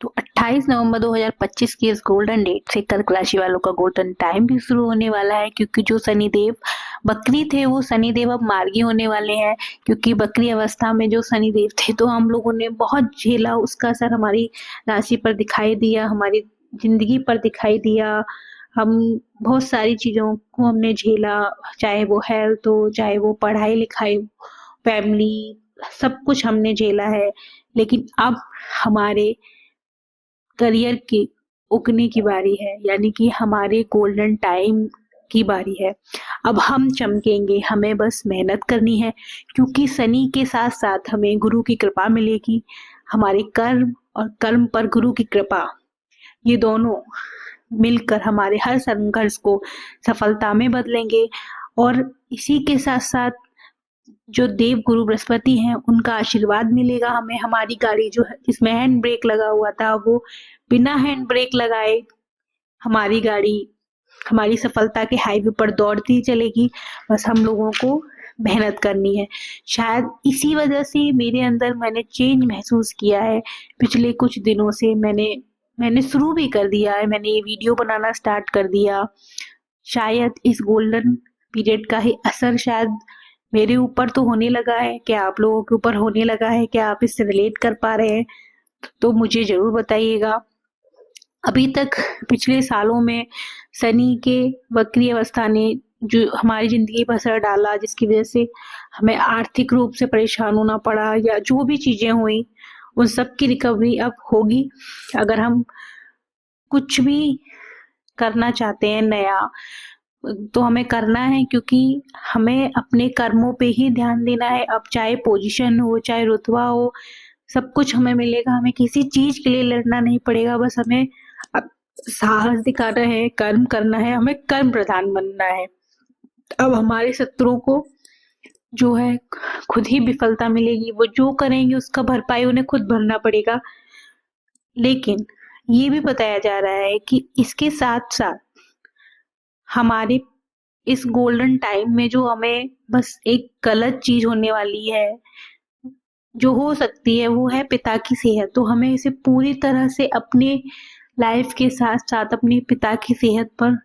तो 28 नवंबर 2025 की इस गोल्डन डेट से कर्क राशि वालों का गोल्डन टाइम भी शुरू होने वाला है, क्योंकि जो शनिदेव बकरी थे वो शनिदेव अब मार्गी होने वाले हैं। क्योंकि बकरी अवस्था में जो शनिदेव थे तो हम लोगों ने बहुत झेला, उसका असर हमारी राशि पर दिखाई दिया, हमारी जिंदगी पर दिखाई दिया। हम बहुत सारी चीज़ों को हमने झेला, चाहे वो हेल्थ हो, चाहे वो पढ़ाई लिखाई, फैमिली, सब कुछ हमने झेला है। लेकिन अब हमारे करियर की उगने की बारी है, यानी कि हमारे गोल्डन टाइम की बारी है। अब हम चमकेंगे, हमें बस मेहनत करनी है, क्योंकि शनि के साथ साथ हमें गुरु की कृपा मिलेगी। हमारे कर्म और कर्म पर गुरु की कृपा, ये दोनों मिलकर हमारे हर संघर्ष को सफलता में बदलेंगे। और इसी के साथ साथ जो देव गुरु बृहस्पति हैं उनका आशीर्वाद मिलेगा हमें। हमारी गाड़ी जो है जिसमें हैंड ब्रेक लगा हुआ था, वो बिना हैंड ब्रेक लगाए हमारी गाड़ी हमारी सफलता के हाईवे पर दौड़ती चलेगी। बस हम लोगों को मेहनत करनी है। शायद इसी वजह से मेरे अंदर मैंने चेंज महसूस किया है। पिछले कुछ दिनों से मैंने शुरू भी कर दिया है, मैंने ये वीडियो बनाना स्टार्ट कर दिया। शायद इस गोल्डन पीरियड का ही असर शायद मेरे ऊपर तो होने लगा है। क्या आप लोगों के ऊपर होने लगा है? क्या आप इससे रिलेट कर पा रहे हैं? तो मुझे ज़रूर बताइएगा। अभी तक पिछले सालों में शनि के वक्री अवस्था ने जो हमारी ज़िंदगी पर असर डाला, जिसकी वज़ह से हमें आर्थिक रूप से परेशान होना पड़ा, या जो भी चीज़ें हुई, उन सब की रिकवरी अब होगी। अगर हम कुछ भी करना चाहते हैं नया, तो हमें करना है, क्योंकि हमें अपने कर्मों पे ही ध्यान देना है। अब चाहे पोजीशन हो, चाहे रुतबा हो, सब कुछ हमें मिलेगा। हमें किसी चीज़ के लिए लड़ना नहीं पड़ेगा, बस हमें अब साहस दिखाना है, कर्म करना है, हमें कर्म प्रधान बनना है। अब हमारे शत्रुओं को जो है खुद ही विफलता मिलेगी, वो जो करेंगे उसका भरपाई उन्हें खुद भरना पड़ेगा। लेकिन ये भी बताया जा रहा है कि इसके साथ-साथ हमारे इस गोल्डन टाइम में जो हमें बस एक गलत चीज़ होने वाली है, जो हो सकती है, वो है पिता की सेहत। तो हमें इसे पूरी तरह से अपने लाइफ के साथ-साथ अपने पिता की सेहत पर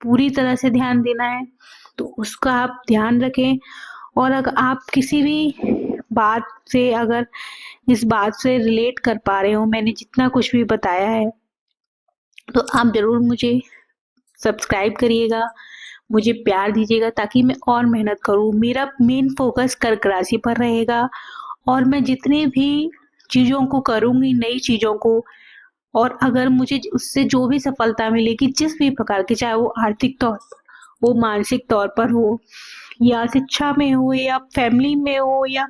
पूरी तरह से ध्यान देना है। तो उसका आप ध्यान रखें। और अगर आप किसी भी बात से अगर इस बात से रिलेट कर पा रहे हो, मैंने जितना कुछ भी बताया है, तो आप ज़रूर मुझे सब्सक्राइब करिएगा, मुझे प्यार दीजिएगा, ताकि मैं और मेहनत करूँ। मेरा मेन फ़ोकस कर्क राशि पर रहेगा, और मैं जितनी भी चीज़ों को करूँगी, नई चीज़ों को, और अगर मुझे उससे जो भी सफलता मिलेगी, जिस भी प्रकार की, चाहे वो आर्थिक तौर पर हो, मानसिक तौर पर हो, या शिक्षा में हो, या फैमिली में हो, या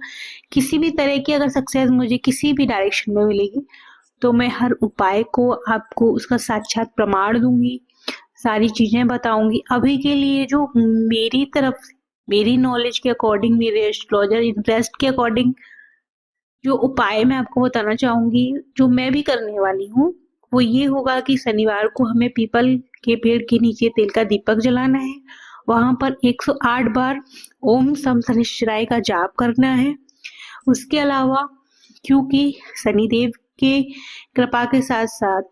किसी भी तरह की अगर सक्सेस मुझे किसी भी डायरेक्शन में मिलेगी, तो मैं हर उपाय को आपको उसका साक्षात प्रमाण दूँगी, सारी चीज़ें बताऊँगी। अभी के लिए जो मेरी तरफ मेरी नॉलेज के अकॉर्डिंग, मेरे एस्ट्रोलॉजर इंटरेस्ट के अकॉर्डिंग जो उपाय मैं आपको बताना चाहूँगी, जो मैं भी करने वाली हूँ, वो ये होगा कि शनिवार को हमें पीपल के पेड़ के नीचे तेल का दीपक जलाना है। वहाँ पर 108 बार ओम सम शनिश्चराय का जाप करना है। उसके अलावा, क्योंकि शनिदेव के कृपा के साथ-साथ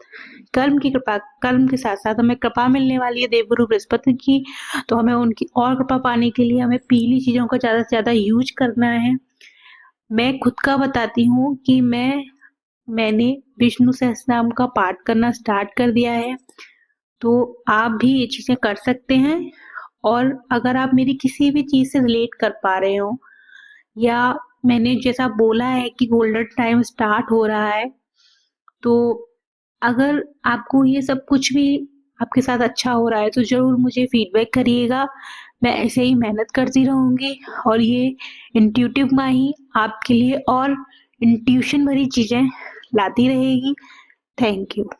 कर्म के साथ-साथ हमें कृपा मिलने वाली है देवगुरु बृहस्पति की, तो हमें उनकी और कृपा पाने के लिए हमें पीली चीज़ों का ज़्यादा से ज़्यादा यूज़ करना है। मैं खुद का बताती हूँ कि मैंने विष्णु सहस्त्रनाम का पाठ करना स्टार्ट कर दिया है, तो आप भी ये चीज़ें कर सकते हैं। और अगर आप मेरी किसी भी चीज़ से रिलेट कर पा रहे हो, या मैंने जैसा बोला है कि गोल्डन टाइम स्टार्ट हो रहा है, तो अगर आपको ये सब कुछ भी आपके साथ अच्छा हो रहा है, तो ज़रूर मुझे फीडबैक करिएगा। मैं ऐसे ही मेहनत करती रहूँगी, और ये इंट्यूटिव माही आपके लिए और इंट्यूशन भरी चीज़ें लाती रहेगी। Thank you.